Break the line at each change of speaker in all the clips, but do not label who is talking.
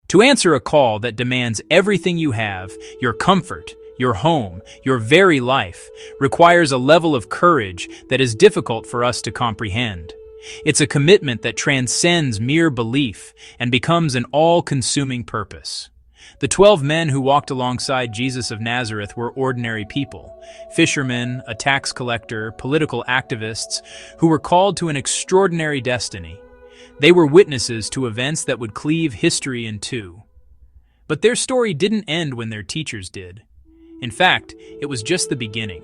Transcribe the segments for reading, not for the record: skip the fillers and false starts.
To answer a call that demands everything you have, your comfort, your home, your very life, requires a level of courage that is difficult for us to comprehend. It's a commitment that transcends mere belief and becomes an all-consuming purpose. The 12 men who walked alongside Jesus of Nazareth were ordinary people, fishermen, a tax collector, political activists, who were called to an extraordinary destiny. They were witnesses to events that would cleave history in two. But their story didn't end when their teachers did. In fact, it was just the beginning.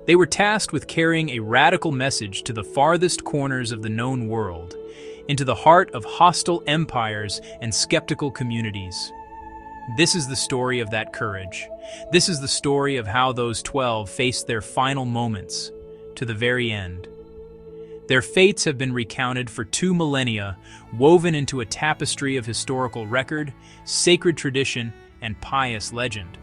They were tasked with carrying a radical message to the farthest corners of the known world, into the heart of hostile empires and skeptical communities. This is the story of that courage. This is the story of how those 12 faced their final moments, to the very end. Their fates have been recounted for 2 millennia, woven into a tapestry of historical record, sacred tradition, and pious legend.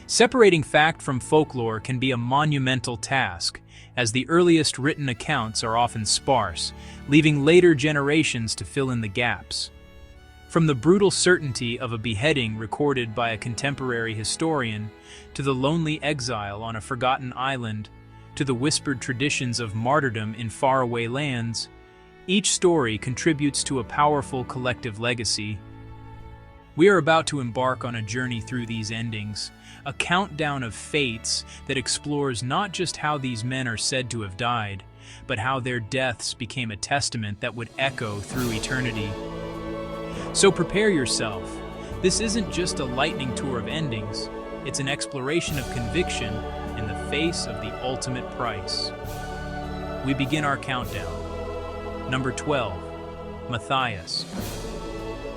Separating fact from folklore can be a monumental task, as the earliest written accounts are often sparse, leaving later generations to fill in the gaps. From the brutal certainty of a beheading recorded by a contemporary historian, to the lonely exile on a forgotten island, to the whispered traditions of martyrdom in faraway lands, each story contributes to a powerful collective legacy. We are about to embark on a journey through these endings, a countdown of fates that explores not just how these men are said to have died, but how their deaths became a testament that would echo through eternity. So prepare yourself. This isn't just a lightning tour of endings, it's an exploration of conviction in the face of the ultimate price. We begin our countdown. Number 12, Matthias.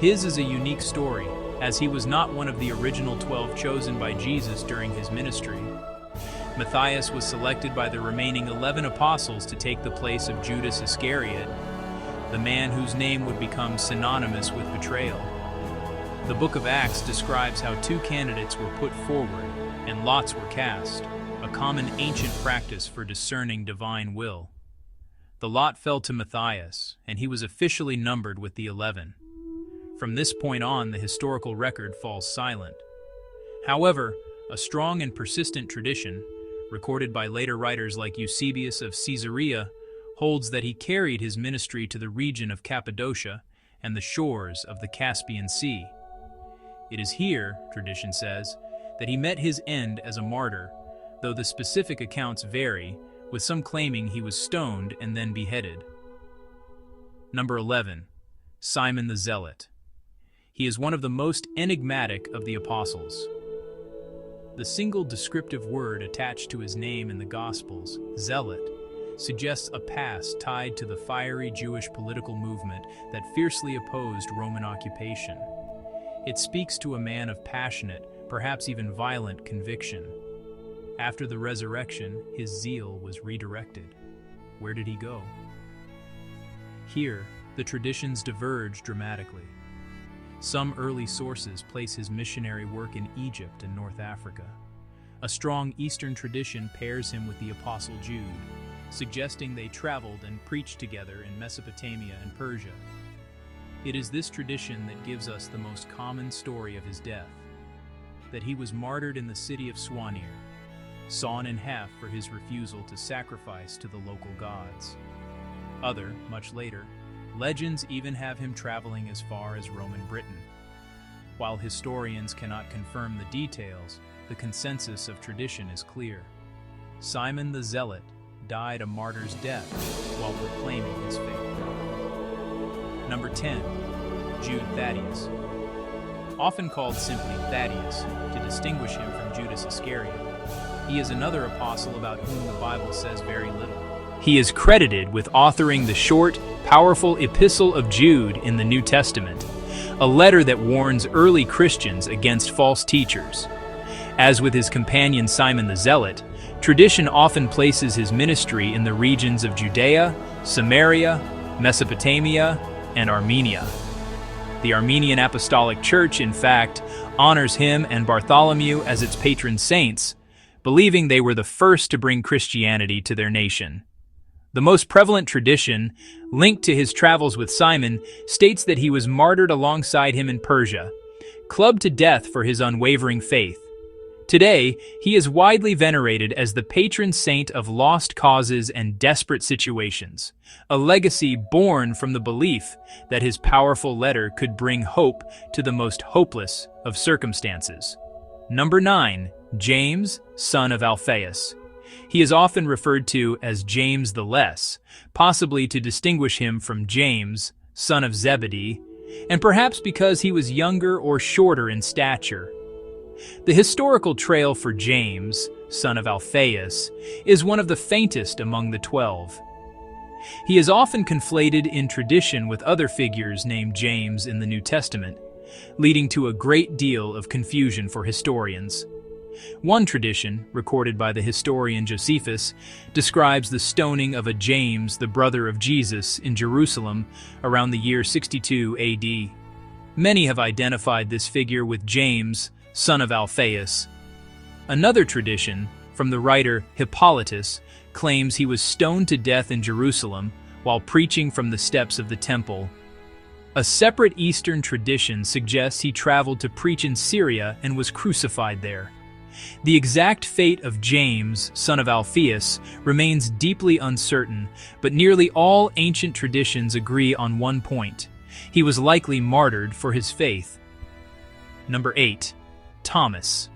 His is a unique story, as he was not one of the original 12 chosen by Jesus during his ministry. Matthias was selected by the remaining 11 apostles to take the place of Judas Iscariot, the man whose name would become synonymous with betrayal. The book of Acts describes how 2 candidates were put forward and lots were cast, a common ancient practice for discerning divine will. The lot fell to Matthias, and he was officially numbered with the 11. From this point on, the historical record falls silent. However, a strong and persistent tradition, recorded by later writers like Eusebius of Caesarea, holds that he carried his ministry to the region of Cappadocia and the shores of the Caspian Sea. It is here, tradition says, that he met his end as a martyr, though the specific accounts vary, with some claiming he was stoned and then beheaded. Number 11, Simon the Zealot. He is one of the most enigmatic of the apostles. The single descriptive word attached to his name in the Gospels, zealot, suggests a past tied to the fiery Jewish political movement that fiercely opposed Roman occupation. It speaks to a man of passionate, perhaps even violent conviction. After the resurrection, his zeal was redirected. Where did he go? Here, the traditions diverge dramatically. Some early sources place his missionary work in Egypt and North Africa. A strong Eastern tradition pairs him with the Apostle Jude, suggesting they traveled and preached together in Mesopotamia and Persia. It is this tradition that gives us the most common story of his death, that he was martyred in the city of Swanir, sawn in half for his refusal to sacrifice to the local gods. Other, much later, legends even have him traveling as far as Roman Britain. While historians cannot confirm the details, the consensus of tradition is clear. Simon the Zealot died a martyr's death while proclaiming his faith. Number 10, Jude Thaddeus. Often called simply Thaddeus to distinguish him from Judas Iscariot, he is another apostle about whom the Bible says very little. He is credited with authoring the short, powerful Epistle of Jude in the New Testament, a letter that warns early Christians against false teachers. As with his companion Simon the Zealot, tradition often places his ministry in the regions of Judea, Samaria, Mesopotamia, and Armenia. The Armenian Apostolic Church, in fact, honors him and Bartholomew as its patron saints, believing they were the first to bring Christianity to their nation. The most prevalent tradition, linked to his travels with Simon, states that he was martyred alongside him in Persia, clubbed to death for his unwavering faith. Today, he is widely venerated as the patron saint of lost causes and desperate situations, a legacy born from the belief that his powerful letter could bring hope to the most hopeless of circumstances. Number 9. James, son of Alphaeus. He is often referred to as James the Less, possibly to distinguish him from James, son of Zebedee, and perhaps because he was younger or shorter in stature. The historical trail for James, son of Alphaeus, is one of the faintest among the 12. He is often conflated in tradition with other figures named James in the New Testament, leading to a great deal of confusion for historians. One tradition, recorded by the historian Josephus, describes the stoning of a James, the brother of Jesus, in Jerusalem around the year 62 AD. Many have identified this figure with James, son of Alphaeus. Another tradition, from the writer Hippolytus, claims he was stoned to death in Jerusalem while preaching from the steps of the temple. A separate Eastern tradition suggests he traveled to preach in Syria and was crucified there. The exact fate of James, son of Alphaeus, remains deeply uncertain, but nearly all ancient traditions agree on one point: he was likely martyred for his faith. Number 8. Thomas.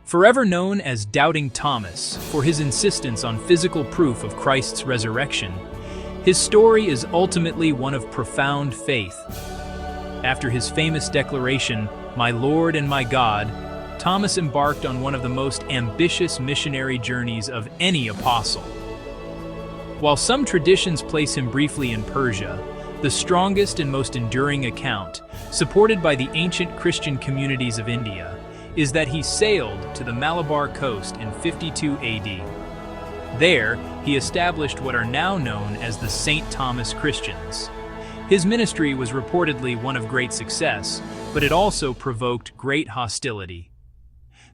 Forever known as Doubting Thomas for his insistence on physical proof of Christ's resurrection, his story is ultimately one of profound faith. After his famous declaration, "My Lord and my God," Thomas embarked on one of the most ambitious missionary journeys of any apostle. While some traditions place him briefly in Persia, the strongest and most enduring account, supported by the ancient Christian communities of India, is that he sailed to the Malabar coast in 52 AD. There, he established what are now known as the St. Thomas Christians. His ministry was reportedly one of great success, but it also provoked great hostility.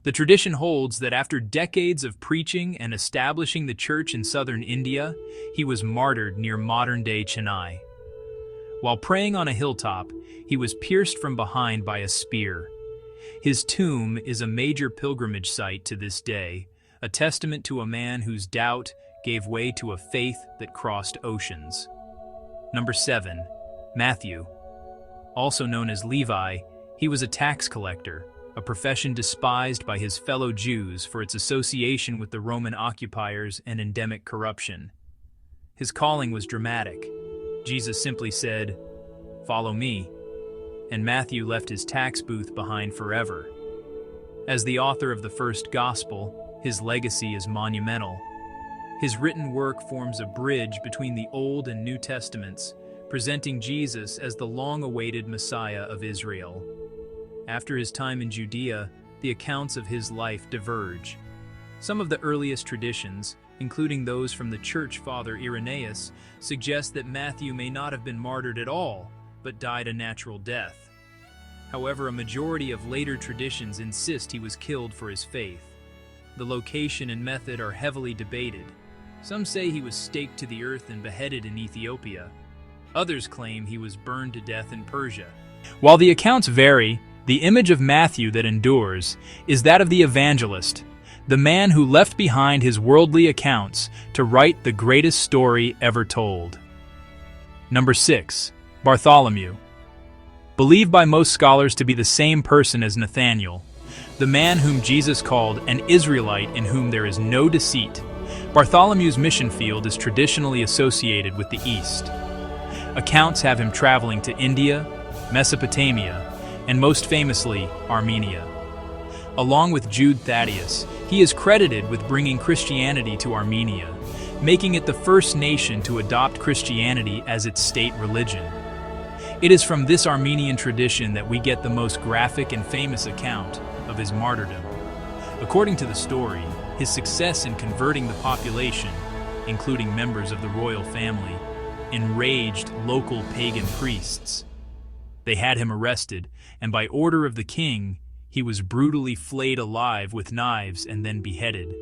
The tradition holds that after decades of preaching and establishing the church in southern India, he was martyred near modern-day Chennai. While praying on a hilltop, he was pierced from behind by a spear. His tomb is a major pilgrimage site to this day, a testament to a man whose doubt gave way to a faith that crossed oceans. Number 7. Matthew. Also known as Levi, he was a tax collector, a profession despised by his fellow Jews for its association with the Roman occupiers and endemic corruption. His calling was dramatic. Jesus simply said, "Follow me," and Matthew left his tax booth behind forever. As the author of the first gospel, his legacy is monumental. His written work forms a bridge between the Old and New Testaments, presenting Jesus as the long-awaited Messiah of Israel. After his time in Judea, the accounts of his life diverge. Some of the earliest traditions, including those from the church father Irenaeus, suggest that Matthew may not have been martyred at all, but died a natural death. However, a majority of later traditions insist he was killed for his faith. The location and method are heavily debated. Some say he was staked to the earth and beheaded in Ethiopia. Others claim he was burned to death in Persia. While the accounts vary, the image of Matthew that endures is that of the evangelist, the man who left behind his worldly accounts to write the greatest story ever told. Number 6. Bartholomew. Believed by most scholars to be the same person as Nathanael, the man whom Jesus called an Israelite in whom there is no deceit, Bartholomew's mission field is traditionally associated with the East. Accounts have him traveling to India, Mesopotamia, and most famously, Armenia. Along with Jude Thaddeus, he is credited with bringing Christianity to Armenia, making it the first nation to adopt Christianity as its state religion. It is from this Armenian tradition that we get the most graphic and famous account of his martyrdom. According to the story, his success in converting the population, including members of the royal family, enraged local pagan priests. They had him arrested, and by order of the king, he was brutally flayed alive with knives and then beheaded.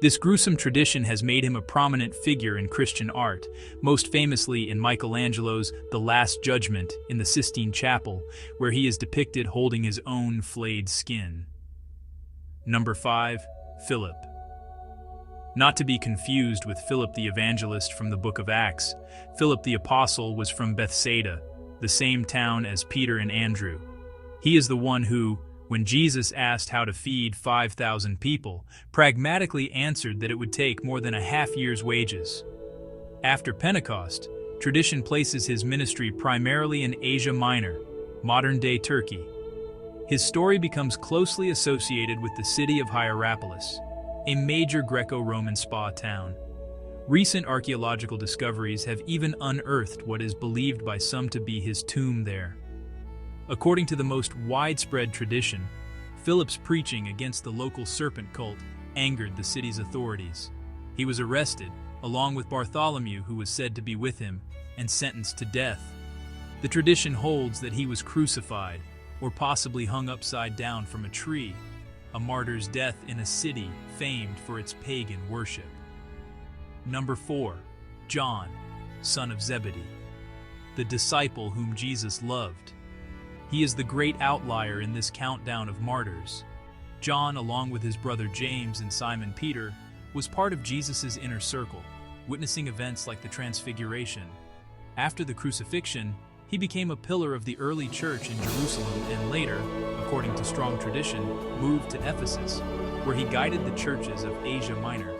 This gruesome tradition has made him a prominent figure in Christian art, most famously in Michelangelo's The Last Judgment in the Sistine Chapel, where he is depicted holding his own flayed skin. Number 5. Philip. Not to be confused with Philip the Evangelist from the Book of Acts, Philip the Apostle was from Bethsaida, the same town as Peter and Andrew. He is the one who, when Jesus asked how to feed 5,000 people, pragmatically answered that it would take more than a half year's wages. After Pentecost, tradition places his ministry primarily in Asia Minor, modern-day Turkey. His story becomes closely associated with the city of Hierapolis, a major Greco-Roman spa town. Recent archaeological discoveries have even unearthed what is believed by some to be his tomb there. According to the most widespread tradition, Philip's preaching against the local serpent cult angered the city's authorities. He was arrested, along with Bartholomew, who was said to be with him, and sentenced to death. The tradition holds that he was crucified, or possibly hung upside down from a tree, a martyr's death in a city famed for its pagan worship. Number 4. John, son of Zebedee, the disciple whom Jesus loved. He is the great outlier in this countdown of martyrs. John, along with his brother James and Simon Peter, was part of Jesus' inner circle, witnessing events like the Transfiguration. After the crucifixion, he became a pillar of the early church in Jerusalem and later, according to strong tradition, moved to Ephesus, where he guided the churches of Asia Minor.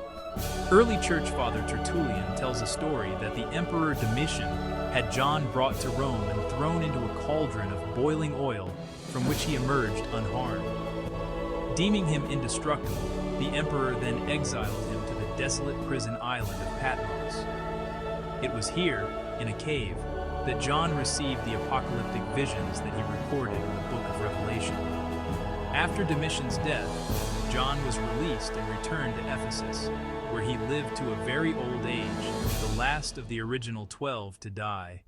Early church father Tertullian tells a story that the Emperor Domitian had John brought to Rome and thrown into a cauldron of boiling oil, from which he emerged unharmed. Deeming him indestructible, the emperor then exiled him to the desolate prison island of Patmos. It was here, in a cave, that John received the apocalyptic visions that he recorded in the book of Revelation. After Domitian's death, John was released and returned to Ephesus, where he lived to a very old age, the last of the original 12 to die.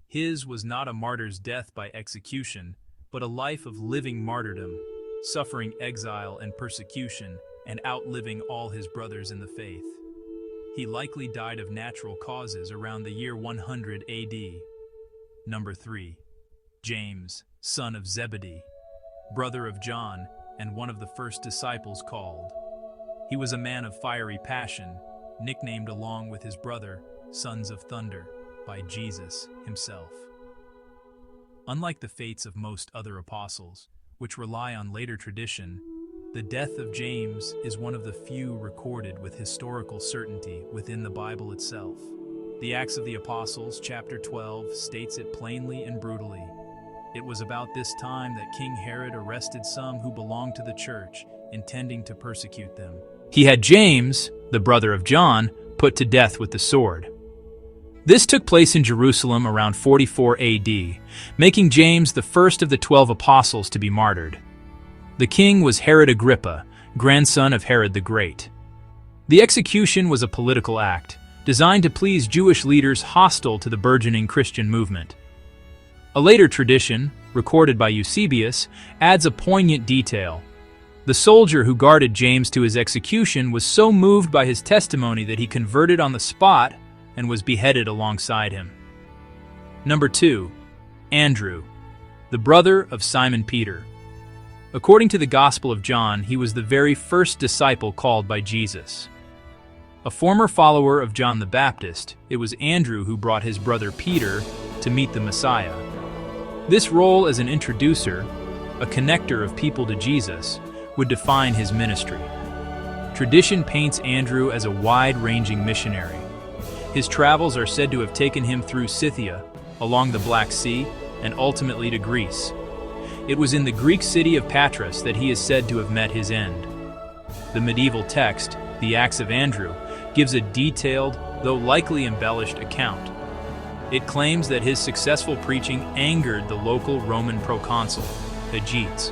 His was not a martyr's death by execution, but a life of living martyrdom, suffering exile and persecution, and outliving all his brothers in the faith. He likely died of natural causes around the year 100 AD. Number 3. James, son of Zebedee, brother of John, and one of the first disciples called. He was a man of fiery passion, nicknamed along with his brother, Sons of Thunder, by Jesus himself. Unlike the fates of most other apostles, which rely on later tradition, the death of James is one of the few recorded with historical certainty within the Bible itself. The Acts of the Apostles, chapter 12, states it plainly and brutally. It was about this time that King Herod arrested some who belonged to the church, intending to persecute them. He had James, the brother of John, put to death with the sword. This took place in Jerusalem around 44 AD, making James the first of the 12 apostles to be martyred. The king was Herod Agrippa, grandson of Herod the Great. The execution was a political act, designed to please Jewish leaders hostile to the burgeoning Christian movement. A later tradition, recorded by Eusebius, adds a poignant detail. The soldier who guarded James to his execution was so moved by his testimony that he converted on the spot and was beheaded alongside him. Number 2. Andrew, the brother of Simon Peter. According to the Gospel of John, he was the very first disciple called by Jesus. A former follower of John the Baptist, it was Andrew who brought his brother Peter to meet the Messiah. This role as an introducer, a connector of people to Jesus, would define his ministry. Tradition paints Andrew as a wide-ranging missionary. His travels are said to have taken him through Scythia, along the Black Sea, and ultimately to Greece. It was in the Greek city of Patras that he is said to have met his end. The medieval text, the Acts of Andrew, gives a detailed, though likely embellished account. It claims that his successful preaching angered the local Roman proconsul, Aegeates.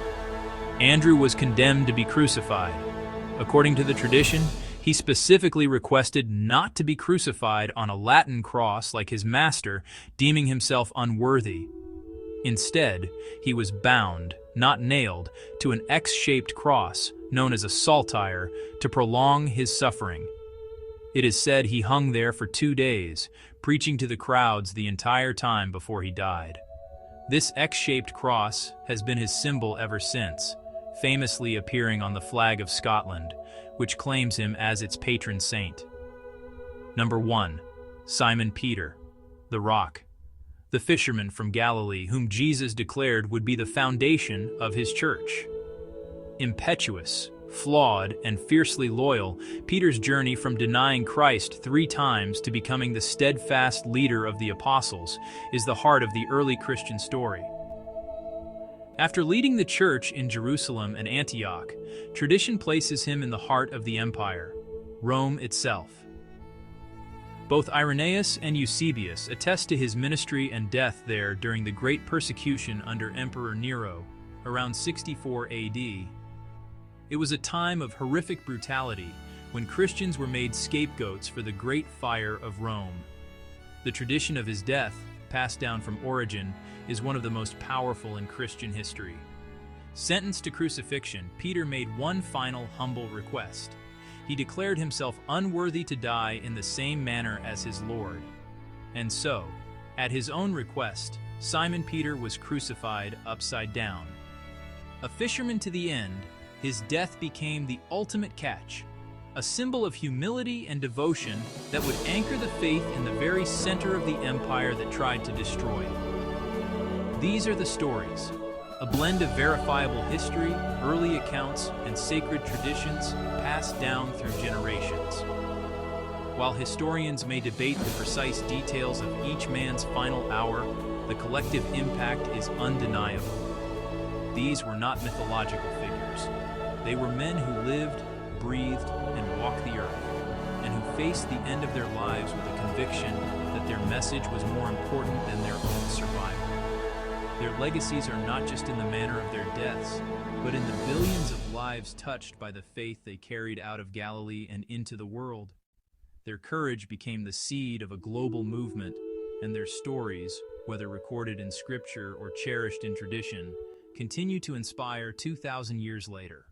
Andrew was condemned to be crucified. According to the tradition, he specifically requested not to be crucified on a Latin cross like his master, deeming himself unworthy. Instead, he was bound, not nailed, to an X-shaped cross, known as a saltire, to prolong his suffering. It is said he hung there for 2 days, preaching to the crowds the entire time before he died. This X-shaped cross has been his symbol ever since, famously appearing on the flag of Scotland, which claims him as its patron saint. Number 1. Simon Peter, the Rock. The fisherman from Galilee whom Jesus declared would be the foundation of his church. Impetuous, flawed, and fiercely loyal, Peter's journey from denying Christ 3 times to becoming the steadfast leader of the apostles is the heart of the early Christian story. After leading the church in Jerusalem and Antioch, tradition places him in the heart of the empire, Rome itself. Both Irenaeus and Eusebius attest to his ministry and death there during the great persecution under Emperor Nero, around 64 AD. It was a time of horrific brutality when Christians were made scapegoats for the Great Fire of Rome. The tradition of his death, passed down from Origen, is one of the most powerful in Christian history. Sentenced to crucifixion, Peter made one final humble request. He declared himself unworthy to die in the same manner as his Lord. And so, at his own request, Simon Peter was crucified upside down. A fisherman to the end, his death became the ultimate catch, a symbol of humility and devotion that would anchor the faith in the very center of the empire that tried to destroy it. These are the stories, a blend of verifiable history, early accounts, and sacred traditions passed down through generations. While historians may debate the precise details of each man's final hour, the collective impact is undeniable. These were not mythological figures. They were men who lived, breathed, and walked the earth, and who faced the end of their lives with a conviction that their message was more important than their own survival. Their legacies are not just in the manner of their deaths, but in the billions of lives touched by the faith they carried out of Galilee and into the world. Their courage became the seed of a global movement, and their stories, whether recorded in scripture or cherished in tradition, continue to inspire 2,000 years later.